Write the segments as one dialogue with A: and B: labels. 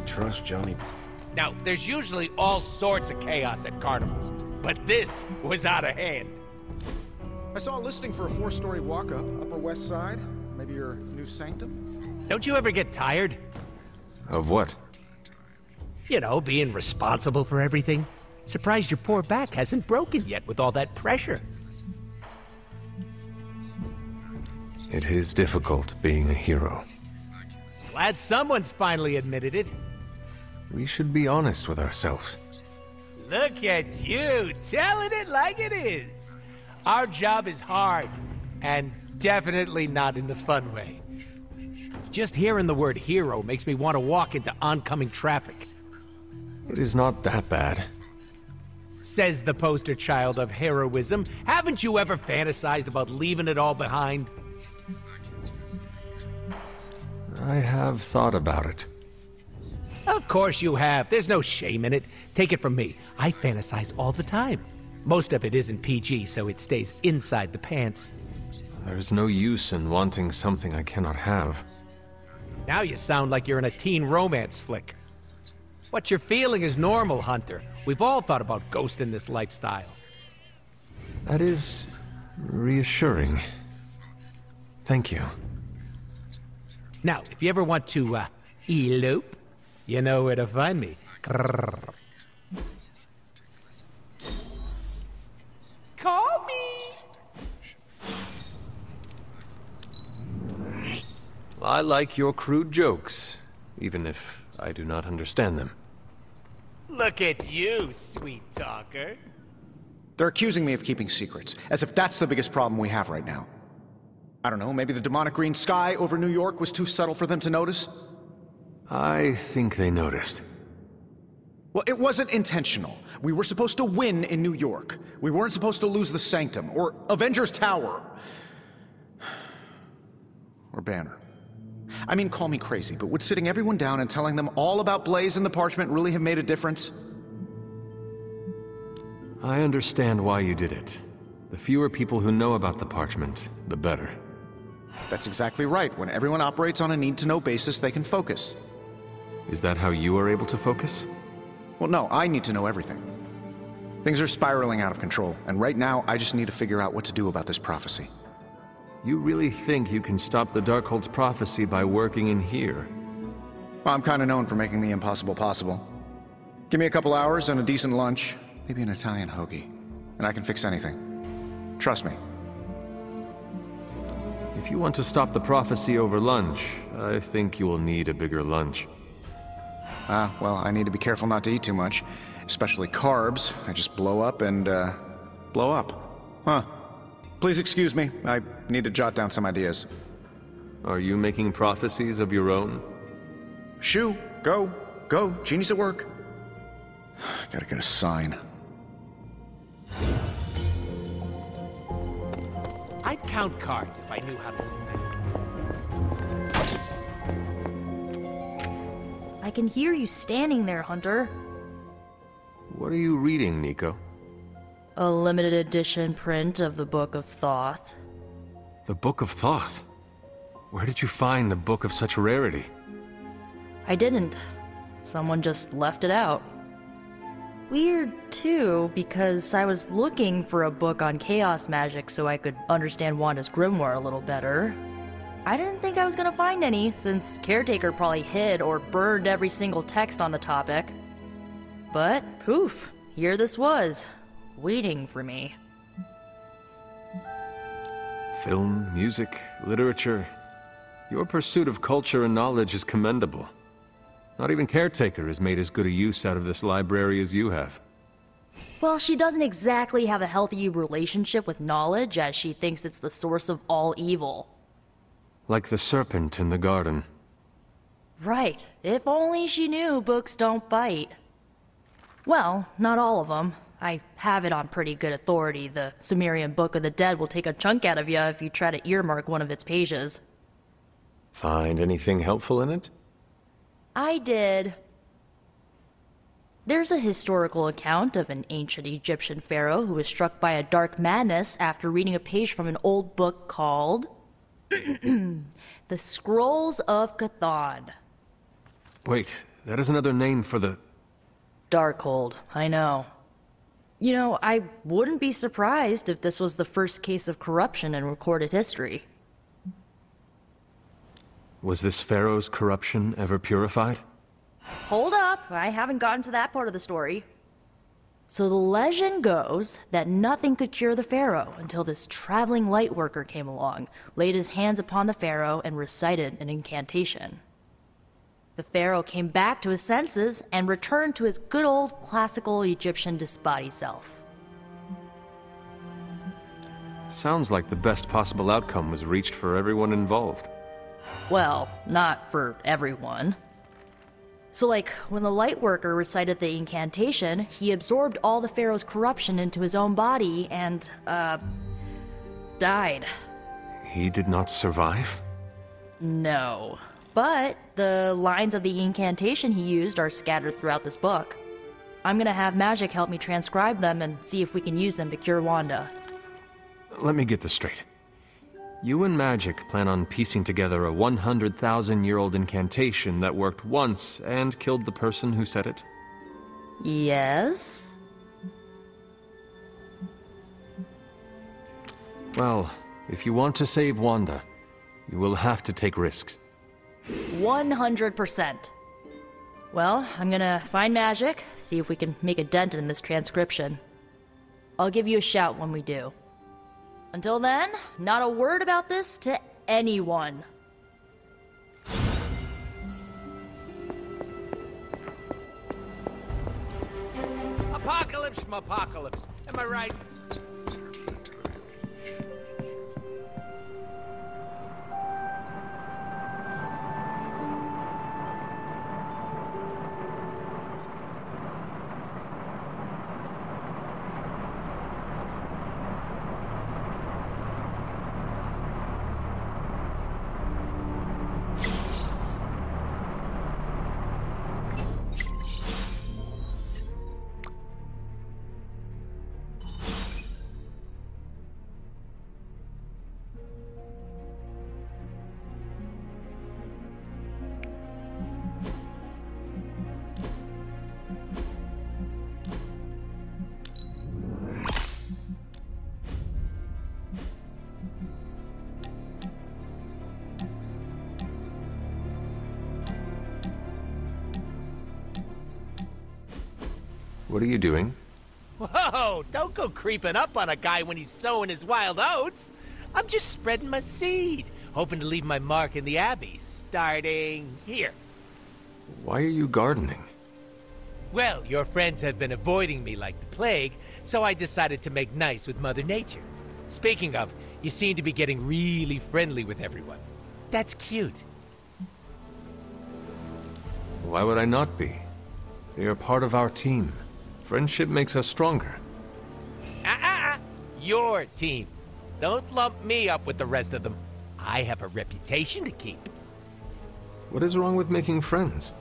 A: trust Johnny.
B: Now, there's usually all sorts of chaos at carnivals, but this was out of hand.
C: I saw a listing for a 4-story walk-up, Upper West Side. Maybe your new sanctum?
B: Don't you ever get tired?
A: Of what?
B: You know, being responsible for everything. Surprised your poor back hasn't broken yet with all that pressure.
A: It is difficult being a hero.
B: Glad someone's finally admitted it.
A: We should be honest with ourselves.
B: Look at you, telling it like it is. Our job is hard, and definitely not in the fun way. Just hearing the word hero makes me want to walk into oncoming traffic.
A: It is not that bad.
B: Says the poster child of heroism. Haven't you ever fantasized about leaving it all behind?
A: I have thought about it.
B: Of course you have. There's no shame in it. Take it from me. I fantasize all the time. Most of it isn't PG, so it stays inside the pants.
A: There's no use in wanting something I cannot have.
B: Now you sound like you're in a teen romance flick. What you're feeling is normal, Hunter. We've all thought about ghosting this lifestyle.
A: That is reassuring. Thank you.
B: Now, if you ever want to, elope, you know where to find me. Grrr. Call me!
A: I like your crude jokes, even if I do not understand them.
B: Look at you, sweet talker.
C: They're accusing me of keeping secrets, as if that's the biggest problem we have right now. I don't know, maybe the demonic green sky over New York was too subtle for them to notice?
A: I think they noticed.
C: Well, it wasn't intentional. We were supposed to win in New York. We weren't supposed to lose the Sanctum, or Avengers Tower. Or Banner. I mean, call me crazy, but would sitting everyone down and telling them all about Blaze and the Parchment really have made a difference?
A: I understand why you did it. The fewer people who know about the Parchment, the better.
C: That's exactly right. When everyone operates on a need-to-know basis, they can focus.
A: Is that how you are able to focus?
C: Well, no, I need to know everything. Things are spiraling out of control, and right now, I just need to figure out what to do about this prophecy.
A: You really think you can stop the Darkhold's prophecy by working in here?
C: Well, I'm kind of known for making the impossible possible. Give me a couple hours and a decent lunch, maybe an Italian hoagie, and I can fix anything. Trust me.
A: If you want to stop the prophecy over lunch, I think you will need a bigger lunch.
C: Well, I need to be careful not to eat too much, especially carbs. I just blow up and, blow up. Huh. Please excuse me, I need to jot down some ideas.
A: Are you making prophecies of your own?
C: Shoo, go, genius at work. Gotta get a sign.
B: I'd count cards if I knew how to do that.
D: I can hear you standing there, Hunter.
A: What are you reading, Nico?
D: A limited edition print of the Book of Thoth.
A: The Book of Thoth? Where did you find a book of such rarity?
D: I didn't. Someone just left it out. Weird, too, because I was looking for a book on chaos magic so I could understand Wanda's grimoire a little better. I didn't think I was gonna find any, since Caretaker probably hid or burned every single text on the topic. But, poof, here this was, waiting for me.
A: Film, music, literature. Your pursuit of culture and knowledge is commendable. Not even Caretaker has made as good a use out of this library as you have.
D: Well, she doesn't exactly have a healthy relationship with knowledge, as she thinks it's the source of all evil.
A: Like the serpent in the garden.
D: Right. If only she knew books don't bite. Well, not all of them. I have it on pretty good authority. The Sumerian Book of the Dead will take a chunk out of you if you try to earmark one of its pages.
A: Find anything helpful in it?
D: I did. There's a historical account of an ancient Egyptian pharaoh who was struck by a dark madness after reading a page from an old book called The Scrolls of Cthon.
A: Wait, That is another name for the...
D: Darkhold, I know. You know, I wouldn't be surprised if this was the first case of corruption in recorded history.
A: Was this pharaoh's corruption ever purified?
D: Hold up, I haven't gotten to that part of the story. So the legend goes that nothing could cure the pharaoh until this traveling lightworker came along, laid his hands upon the pharaoh, and recited an incantation. The pharaoh came back to his senses and returned to his good old classical Egyptian disembodied self.
A: Sounds like the best possible outcome was reached for everyone involved.
D: Well, not for everyone. So like, when the lightworker recited the incantation, he absorbed all the pharaoh's corruption into his own body and, died.
A: He did not survive?
D: No. But the lines of the incantation he used are scattered throughout this book. I'm gonna have Magic help me transcribe them and see if we can use them to cure Wanda.
A: Let me get this straight. You and Magic plan on piecing together a 100,000-year-old incantation that worked once and killed the person who said it?
D: Yes?
A: Well, if you want to save Wanda, you will have to take risks.
D: 100%. Well, I'm gonna find Magic, see if we can make a dent in this transcription. I'll give you a shout when we do. Until then, not a word about this to anyone.
B: Apocalypse, schmapocalypse. Am I right?
A: What are you doing?
B: Whoa, don't go creeping up on a guy when he's sowing his wild oats. I'm just spreading my seed, hoping to leave my mark in the Abbey, starting here.
A: Why are you gardening?
B: Well, your friends have been avoiding me like the plague, so I decided to make nice with Mother Nature. Speaking of, you seem to be getting really friendly with everyone. That's cute.
A: Why would I not be? They are part of our team. Friendship makes us stronger.
B: Your team. Don't lump me up with the rest of them. I have a reputation to keep.
A: What is wrong with making friends?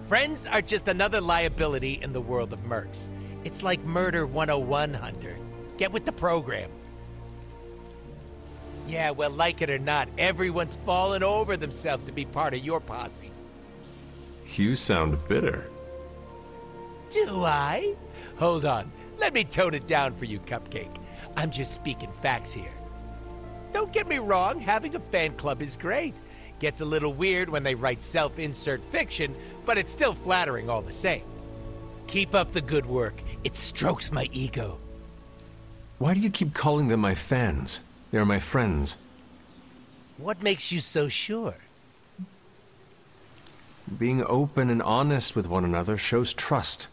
B: Friends are just another liability in the world of mercs. It's like Murder 101, Hunter. Get with the program. Yeah, well, like it or not, everyone's fallen over themselves to be part of your posse.
A: You sound bitter.
B: Do I? Hold on. Let me tone it down for you, Cupcake. I'm just speaking facts here. Don't get me wrong, having a fan club is great. Gets a little weird when they write self-insert fiction, but it's still flattering all the same. Keep up the good work. It strokes my ego.
A: Why do you keep calling them my fans? They are my friends.
B: What makes you so sure?
A: Being open and honest with one another shows trust.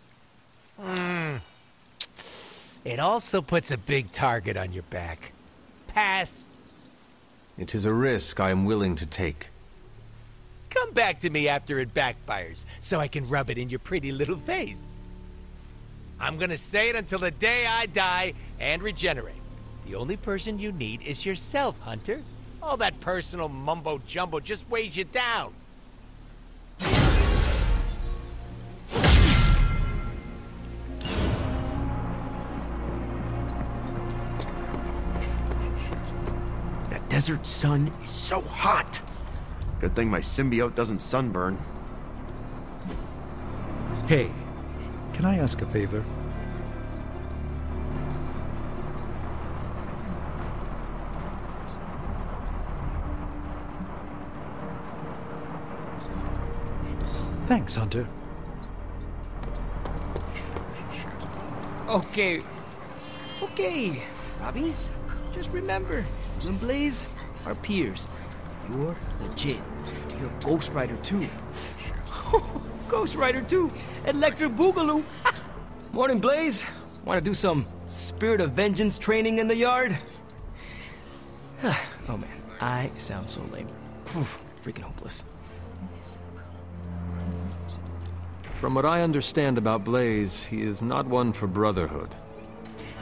B: It also puts a big target on your back. Pass.
A: It is a risk I am willing to take.
B: Come back to me after it backfires, so I can rub it in your pretty little face. I'm gonna say it until the day I die and regenerate. The only person you need is yourself, Hunter. All that personal mumbo-jumbo just weighs you down.
E: Desert sun is so hot. Good thing my symbiote doesn't sunburn. Hey, can I ask a favor? Thanks, Hunter.
F: Okay, Robbie. Just remember, you and Blaze are peers. You're legit. You're Ghost Rider too. Ghost Rider 2, Electric Boogaloo. Morning, Blaze. Want to do some Spirit of Vengeance training in the yard? Oh man, I sound so lame. Freaking hopeless.
A: From what I understand about Blaze, he is not one for brotherhood.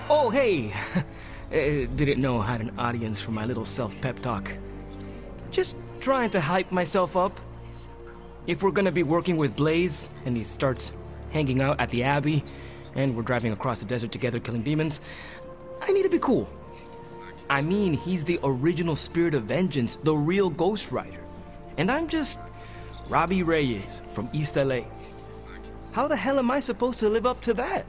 F: Oh, hey. Didn't know I had an audience for my little self-pep talk. Just trying to hype myself up. If we're gonna be working with Blaze, and he starts hanging out at the Abbey, and we're driving across the desert together killing demons, I need to be cool. I mean, he's the original Spirit of Vengeance, the real Ghost Rider. And I'm just Robbie Reyes from East LA. How the hell am I supposed to live up to that?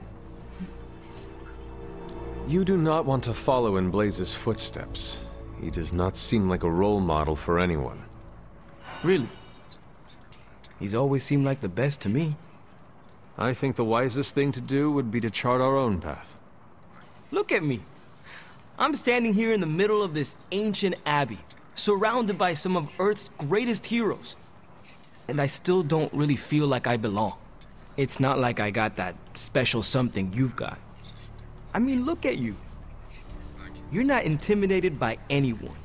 A: You do not want to follow in Blaze's footsteps. He does not seem like a role model for anyone.
F: Really? He's always seemed like the best to me.
A: I think the wisest thing to do would be to chart our own path.
F: Look at me. I'm standing here in the middle of this ancient abbey, surrounded by some of Earth's greatest heroes. And I still don't really feel like I belong. It's not like I got that special something you've got. I mean, look at you. You're not intimidated by anyone.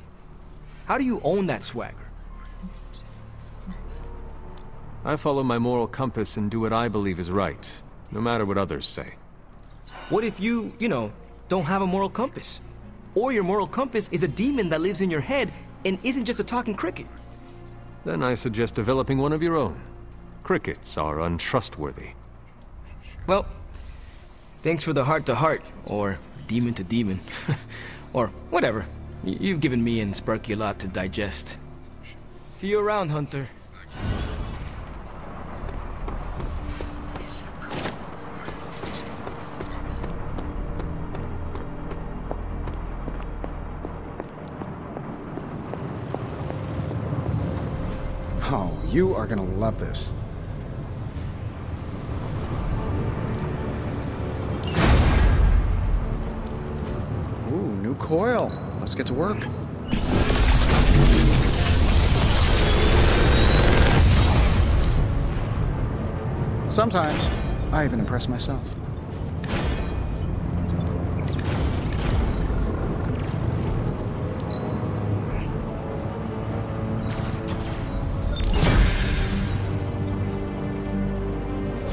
F: How do you own that swagger?
A: I follow my moral compass and do what I believe is right, no matter what others say.
F: What if you don't have a moral compass? Or your moral compass is a demon that lives in your head and isn't just a talking cricket?
A: Then I suggest developing one of your own. Crickets are untrustworthy.
F: Well, thanks for the heart-to-heart, or demon-to-demon, or whatever. You've given me and Sparky a lot to digest. See you around, Hunter.
C: Oh, you are gonna love this. Ooh, new coil. Let's get to work. Sometimes, I even impress myself.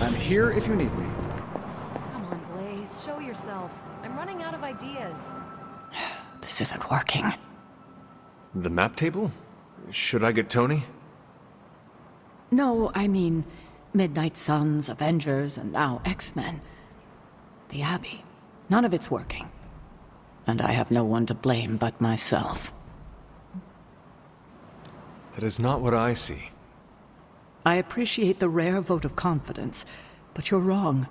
C: I'm here if you need me.
G: Come on, Blaze. Show yourself. I'm running out of ideas.
H: This isn't working.
A: The map table? Should I get Tony?
H: No, I mean Midnight Suns, Avengers, and now X-Men. The Abbey. None of it's working. And I have no one to blame but myself.
A: That is not what I see.
H: I appreciate the rare vote of confidence, but you're wrong.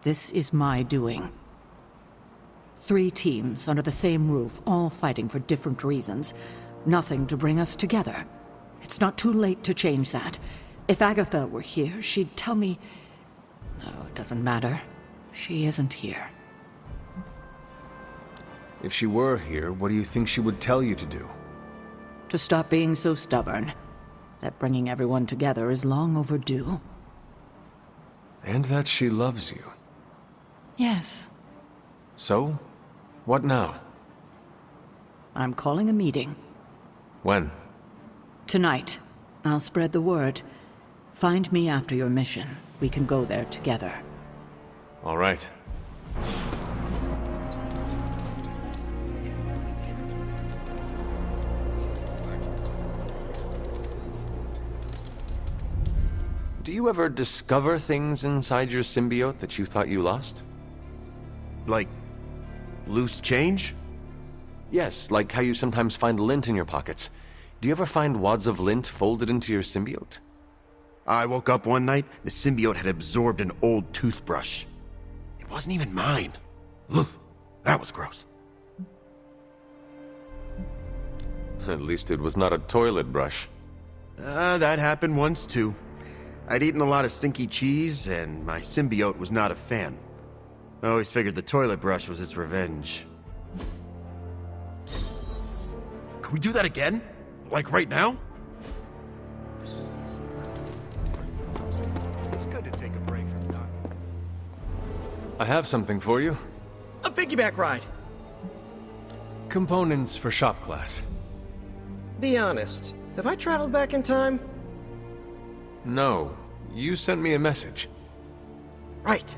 H: This is my doing. 3 teams under the same roof, all fighting for different reasons. Nothing to bring us together. It's not too late to change that. If Agatha were here, she'd tell me... Oh, it doesn't matter. She isn't here.
A: If she were here, what do you think she would tell you to do?
H: To stop being so stubborn. That bringing everyone together is long overdue.
A: And that she loves you.
H: Yes.
A: So? What now?
H: I'm calling a meeting.
A: When?
H: Tonight. I'll spread the word. Find me after your mission. We can go there together.
A: All right. Do you ever discover things inside your symbiote that you thought you lost?
E: Like, loose change?
A: Yes, like how you sometimes find lint in your pockets. Do you ever find wads of lint folded into your symbiote?
E: I woke up one night, the symbiote had absorbed an old toothbrush. It wasn't even mine. Ugh, that was gross.
A: At least it was not a toilet brush.
E: That happened once too. I'd eaten a lot of stinky cheese, and my symbiote was not a fan. I always figured the toilet brush was its revenge. Can we do that again? Like right now? It's good to take a break from Doc.
A: I have something for you.
F: A piggyback ride.
A: Components for shop class.
I: Be honest, have I traveled back in time?
A: No, you sent me a message.
I: Right.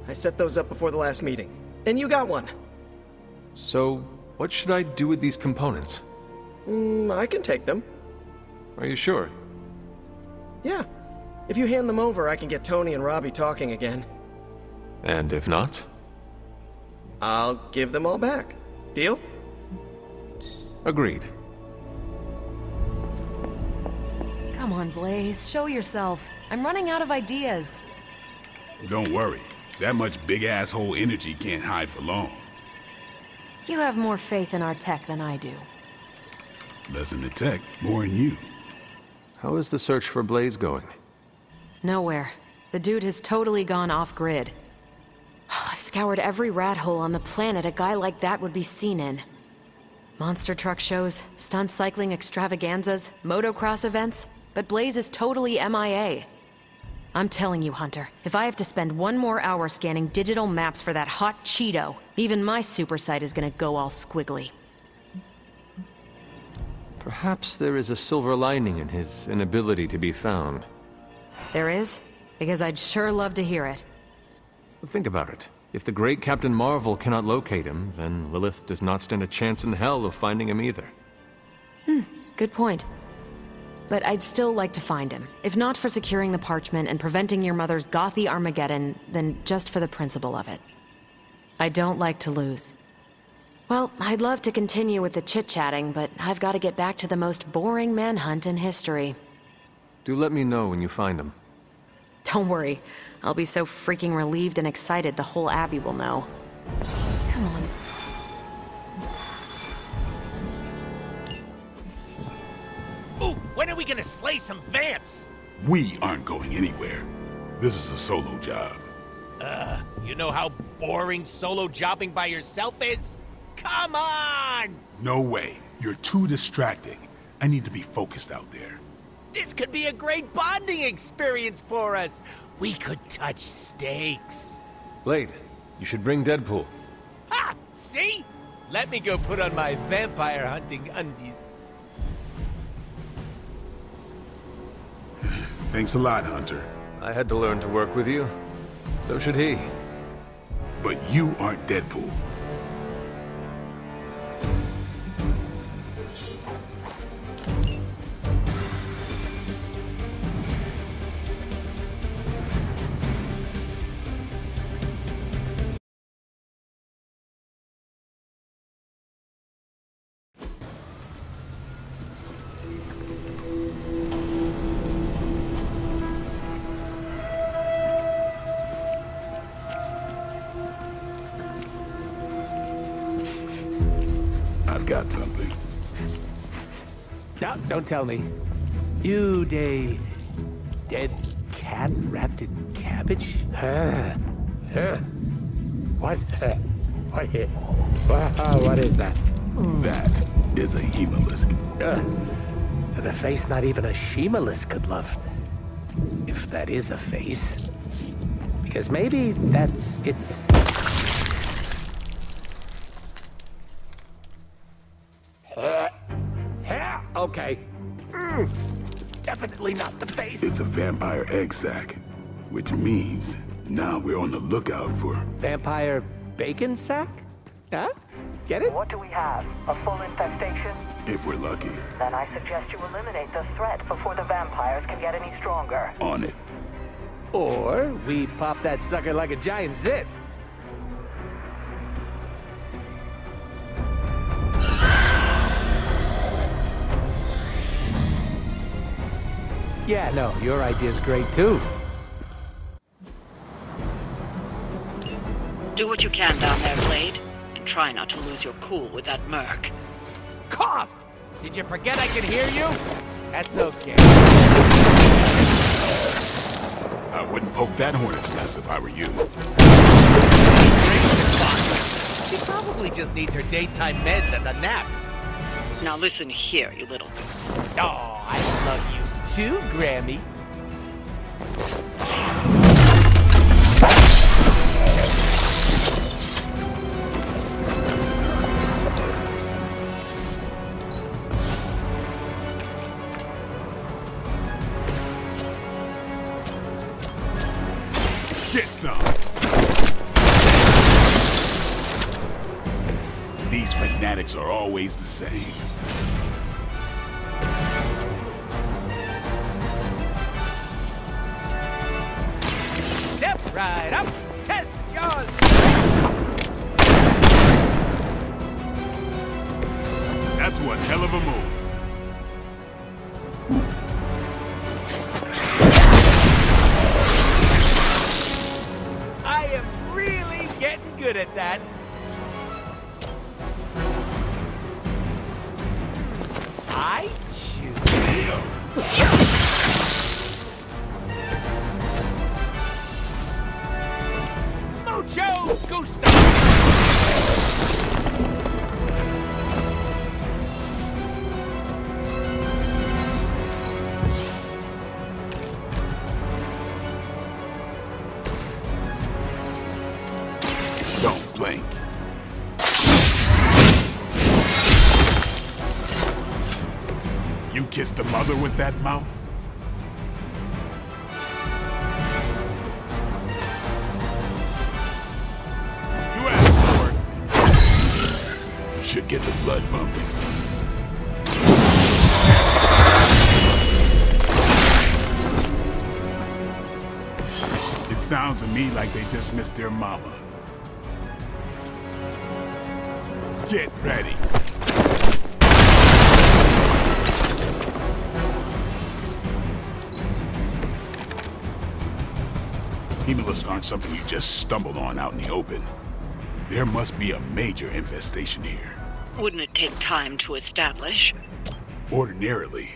I: I set those up before the last meeting. And you got one.
A: So, what should I do with these components?
I: I can take them.
A: Are you sure?
I: Yeah. If you hand them over, I can get Tony and Robbie talking again.
A: And if not?
I: I'll give them all back. Deal?
A: Agreed.
G: Come on, Blaze, show yourself. I'm running out of ideas.
J: Don't worry. That much big asshole energy can't hide for long.
G: You have more faith in our tech than I do.
J: Less in the tech, more in you.
A: How is the search for Blaze going?
G: Nowhere. The dude has totally gone off-grid. I've scoured every rat hole on the planet a guy like that would be seen in. Monster truck shows, stunt cycling extravaganzas, motocross events, but Blaze is totally MIA. I'm telling you, Hunter, if I have to spend one more hour scanning digital maps for that hot Cheeto, even my super sight is gonna go all squiggly.
A: Perhaps there is a silver lining in his inability to be found.
G: There is? Because I'd sure love to hear it.
A: Think about it. If the great Captain Marvel cannot locate him, then Lilith does not stand a chance in hell of finding him either.
G: Good point. But I'd still like to find him. If not for securing the parchment and preventing your mother's gothy Armageddon, then just for the principle of it. I don't like to lose. Well, I'd love to continue with the chit-chatting, but I've got to get back to the most boring manhunt in history.
A: Do let me know when you find him.
G: Don't worry. I'll be so freaking relieved and excited the whole Abbey will know. Come on.
B: Ooh, when are we gonna slay some vamps?
J: We aren't going anywhere. This is a solo job.
B: You know how boring solo jobbing by yourself is? Come on!
J: No way. You're too distracting. I need to be focused out there.
B: This could be a great bonding experience for us. We could touch steaks.
A: Blade, you should bring Deadpool.
B: Ha! See? Let me go put on my vampire hunting undies.
J: Thanks a lot, Hunter.
A: I had to learn to work with you. So should he.
J: But you aren't Deadpool. I've got something.
B: No, don't tell me. You dead cat wrapped in cabbage? What? What is that?
J: That is a hemolisk.
B: The face not even a shemalisk could love. If that is a face. Because maybe it's... Okay. Definitely not the face.
J: It's a vampire egg sac, which means now we're on the lookout for...
B: Vampire bacon sack? Huh? Get it?
K: What do we have? A full infestation?
J: If we're lucky.
K: Then I suggest you eliminate the threat before the vampires can get any stronger.
J: On it.
B: Or we pop that sucker like a giant zit. Yeah, no, your idea's great too.
L: Do what you can down there, Blade, and try not to lose your cool with that merc.
B: Cough! Did you forget I can hear you? That's okay.
J: I wouldn't poke that hornet's nest if I were you.
B: She probably just needs her daytime meds and a nap.
L: Now listen here, you little...
B: Oh, I love you too, Grammy.
J: Get some! These fanatics are always the same.
B: Step right up, test yours.
J: That's one hell of a move.
B: I am really getting good at that. I choose. Mucho gusto!
J: Don't blink. You kissed the mother with that mouth? You asked for it. Should get the blood pumping. It sounds to me like they just missed their mama. Get ready. Hemolisks aren't something you just stumbled on out in the open. There must be a major infestation here.
L: Wouldn't it take time to establish?
J: Ordinarily,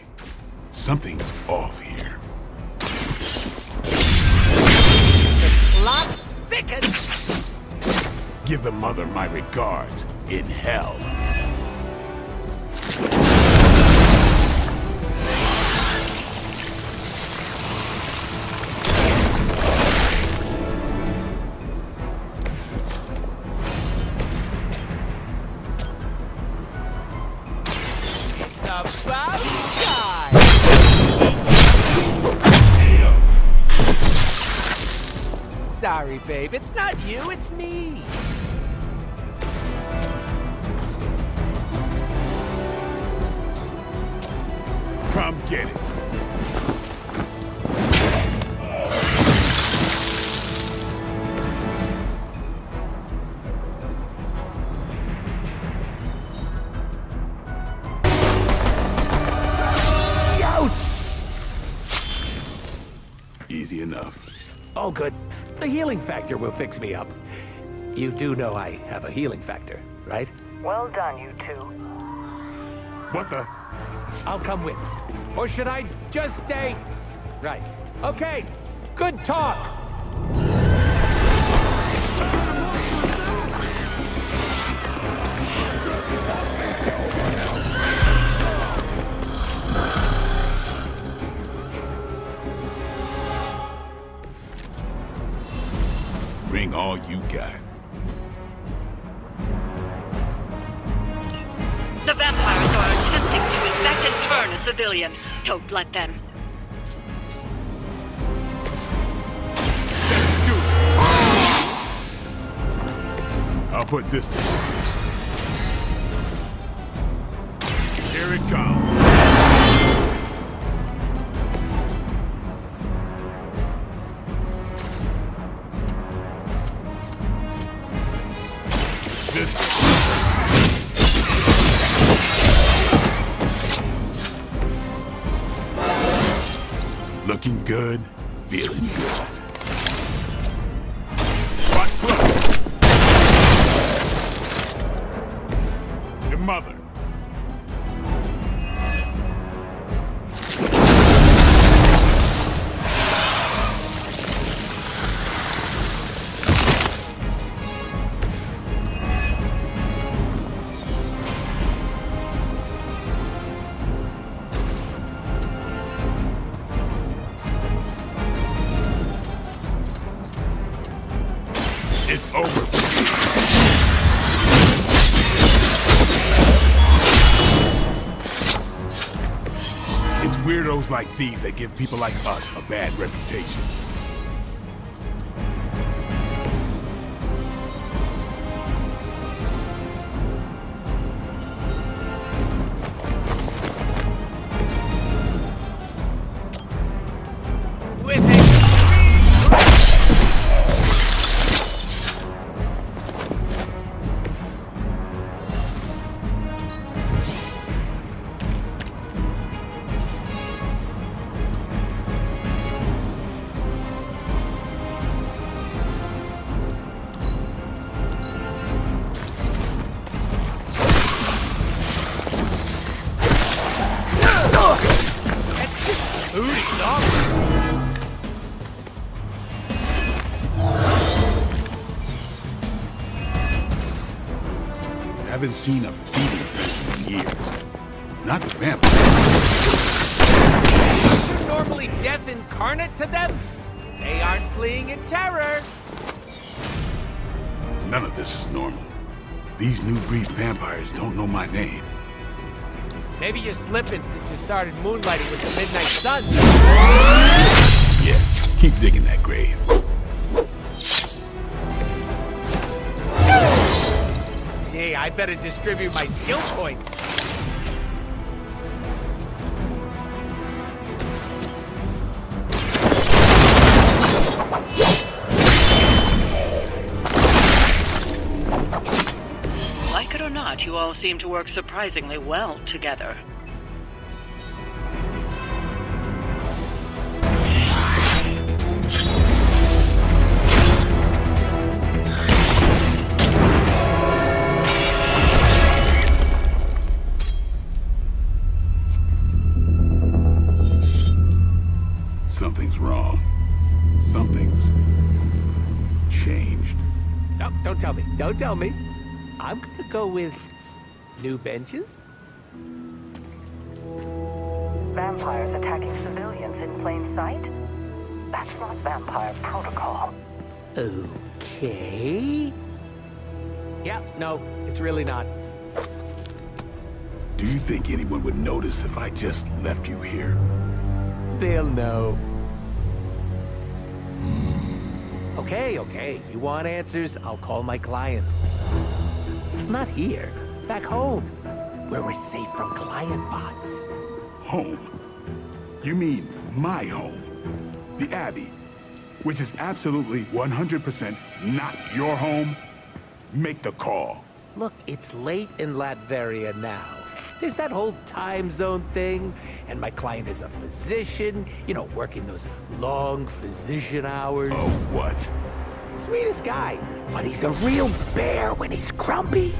J: something's off here.
B: The plot thickens.
J: Give the mother my regards in hell.
B: It's about time. Sorry, babe. It's not you, it's me.
J: Come get it. Easy enough.
B: Oh, good. The healing factor will fix me up. You do know I have a healing factor, right?
K: Well done, you two.
J: What the?
B: I'll come with. Or should I just stay? Right. Okay. Good talk.
J: Bring all you got.
L: The vampires are attempting to infect and turn a civilian. Don't let them.
J: Let's do it. I'll put this to use. Here it comes. Looking good, feeling good. Front foot! Your mother. It's over. It's weirdos like these that give people like us a bad reputation. I haven't seen a feeding frenzy in years. Not the vampire.
B: You're normally death incarnate to them? They aren't fleeing in terror.
J: None of this is normal. These new breed vampires don't know my name.
B: Maybe you're slipping since you started moonlighting with the midnight sun.
J: Yeah, keep digging that grave.
B: Gee, I better distribute my skill points.
L: Like it or not, you all seem to work surprisingly well together.
J: Something's wrong. Something's changed.
B: No, don't tell me. Don't tell me. I'm gonna go with new benches.
K: Vampires attacking civilians in plain sight? That's not vampire protocol.
B: Okay. Yeah, no, it's really not.
J: Do you think anyone would notice if I just left you here?
B: They'll know. Okay. You want answers? I'll call my client. Not here. Back home. Where we're safe from client bots.
J: Home? You mean my home? The Abbey, which is absolutely 100% not your home? Make the call.
B: Look, it's late in Latveria now. There's that whole time zone thing, and my client is a physician, you know, working those long physician hours.
J: Oh, what?
B: Sweetest guy, but he's a real bear when he's grumpy.